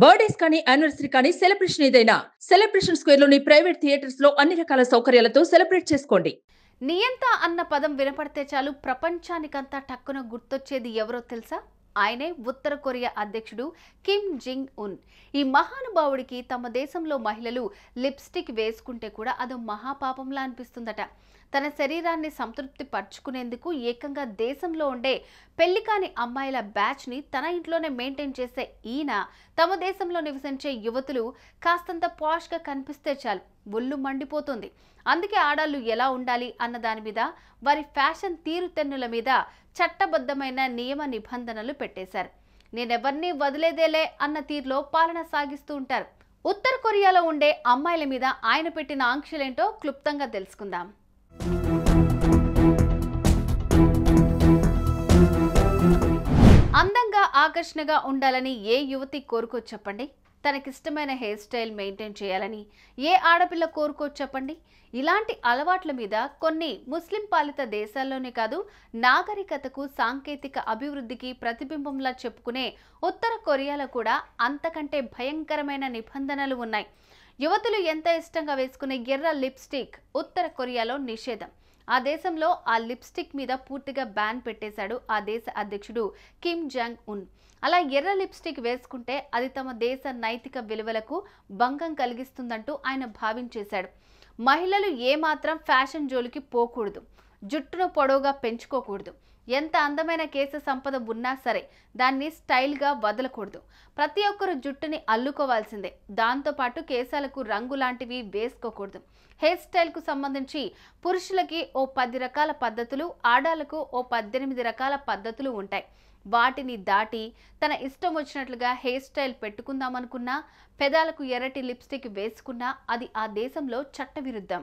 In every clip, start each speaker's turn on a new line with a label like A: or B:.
A: Birthdays కానీ anniversary కానీ celebration ఏదైనా సెలబ్రేషన్ స్క్వేర్ లోని ప్రైవేట్ థియేటర్స్ లో అన్ని రకాల సౌకర్యాలతో సెలబ్రేట్ చేసుకోండి.
B: నియంత అన్న పదం వినపడితే చాలు ప్రపంచానికంతా టక్కున గుర్తొచ్చేది ఎవరో తెలుసా? ఆయనే ఉత్తర కొరియా అధ్యక్షుడు కిమ్ జింగ్ ఉన్. ఈ మహానుభావుడికి తమ దేశంలో మహిళలు లిప్స్టిక్ వేసుకుంటే కూడా అదో మహాపాపంలా అనిపిస్తుందట. తన శరీరాన్ని సంతృప్తి పరుచుకునేందుకు ఏకంగా దేశంలో ఉండే పెళ్లికాని అమ్మాయిల బ్యాచ్ ని తన ఇంట్లోనే మెయింటైన్ చేసే ఈయన తమ దేశంలో నివసించే యువతులు కాస్తంత పాష్ గా కనిపిస్తే చాలు ఒళ్ళు మండిపోతుంది. అందుకే ఆడాళ్ళు ఎలా ఉండాలి అన్న దాని మీద, వారి ఫ్యాషన్ తీరుతెన్నుల మీద చట్టబద్ధమైన నియమ నిబంధనలు పెట్టేశారు. నేనెవర్నీ వదిలేదేలే అన్న తీరులో పాలన సాగిస్తూ ఉంటారు. ఉత్తర కొరియాలో ఉండే అమ్మాయిల మీద ఆయన పెట్టిన ఆంక్షలేంటో క్లుప్తంగా తెలుసుకుందాం. అందంగా ఆకర్షణగా ఉండాలని ఏ యువతి కోరుకో చెప్పండి? తనకిష్టమైన హెయిర్ స్టైల్ మెయింటైన్ చేయాలని ఏ ఆడపిల్ల కోరుకో చెప్పండి? ఇలాంటి అలవాట్ల మీద కొన్ని ముస్లిం పాలిత దేశాల్లోనే కాదు, నాగరికతకు సాంకేతిక అభివృద్ధికి ప్రతిబింబంలా చెప్పుకునే ఉత్తర కొరియాలో కూడా అంతకంటే భయంకరమైన నిబంధనలు ఉన్నాయి. యువతులు ఎంత ఇష్టంగా వేసుకునే ఎర్ర లిప్స్టిక్ ఉత్తర కొరియాలో నిషేధం. ఆ దేశంలో ఆ లిప్స్టిక్ మీద పూర్తిగా బ్యాన్ పెట్టేశాడు ఆ దేశ అధ్యక్షుడు కిమ్ జాంగ్ ఉన్. అలా ఎర్ర లిప్స్టిక్ వేసుకుంటే అది తమ దేశ నైతిక విలువలకు భంగం కలిగిస్తుందంటూ ఆయన భావించేశాడు. మహిళలు ఏమాత్రం ఫ్యాషన్ జోలికి పోకూడదు, జుట్టును పొడవుగా పెంచుకోకూడదు, ఎంత అందమైన కేశ సంపద ఉన్నా సరే దాన్ని స్టైల్గా వదలకూడదు. ప్రతి ఒక్కరు జుట్టుని అల్లుకోవాల్సిందే. దాంతోపాటు కేశాలకు రంగు లాంటివి వేసుకోకూడదు. హెయిర్ స్టైల్కు సంబంధించి పురుషులకి ఓ 10 రకాల పద్ధతులు, ఆడాలకు ఓ 18 రకాల పద్ధతులు ఉంటాయి. వాటిని దాటి తన ఇష్టం వచ్చినట్లుగా హెయిర్ స్టైల్ పెట్టుకుందామనుకున్నా, పెదాలకు ఎర్రటి లిప్స్టిక్ వేసుకున్నా అది ఆ దేశంలో చట్టవిరుద్ధం.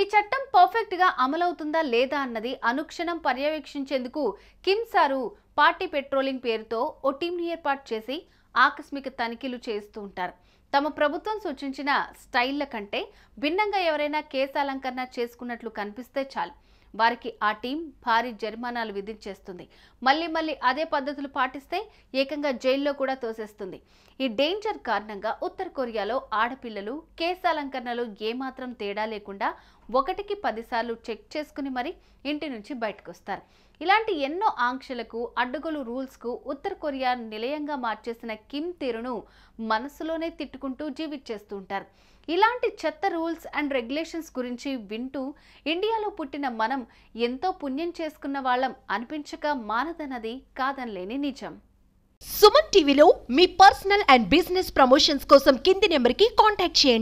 B: ఈ చట్టం పర్ఫెక్ట్ గా అమలవుతుందా లేదా అన్నది అనుక్షణం పర్యవేక్షించేందుకు కిమ్ సారు పార్టీ పెట్రోలింగ్ పేరుతో ఓ టీంని ఏర్పాటు చేసి ఆకస్మిక తనిఖీలు చేస్తూ ఉంటారు. తమ ప్రభుత్వం సూచించిన స్టైళ్ల కంటే భిన్నంగా ఎవరైనా కేశాలంకరణ చేసుకున్నట్లు కనిపిస్తే చాలు వారికి ఆ టీం భారీ జరిమానాలు విధించేస్తుంది. మళ్ళీ అదే పద్ధతులు పాటిస్తే ఏకంగా జైల్లో కూడా తోసేస్తుంది. ఈ డేంజర్ కారణంగా ఉత్తర కొరియాలో ఆడపిల్లలు కేశాలంకరణలో ఏమాత్రం తేడా లేకుండా 1కి 10 సార్లు చెక్ చేసుకుని మరి ఇంటి నుంచి బయటకు వస్తారు. ఇలాంటి ఎన్నో ఆంక్షలకు, అడ్డగోలు రూల్స్కు ఉత్తర కొరియా నిలయంగా మార్చేసిన కిమ్ తీరును మనసులోనే తిట్టుకుంటూ జీవించేస్తూ ఉంటారు. ఇలాంటి చెత్త రూల్స్ అండ్ రెగ్యులేషన్స్ గురించి వింటూ ఇండియాలో పుట్టిన మనం ఎంతో పుణ్యం చేసుకున్న వాళ్ళం అనిపించక మానదన్నది కాదనలేని నిజం.
C: సుమన్ టీవీలో మీ పర్సనల్ అండ్ బిజినెస్ ప్రమోషన్స్ కోసం కింది నెంబర్కి కాంటాక్ట్ చేయండి.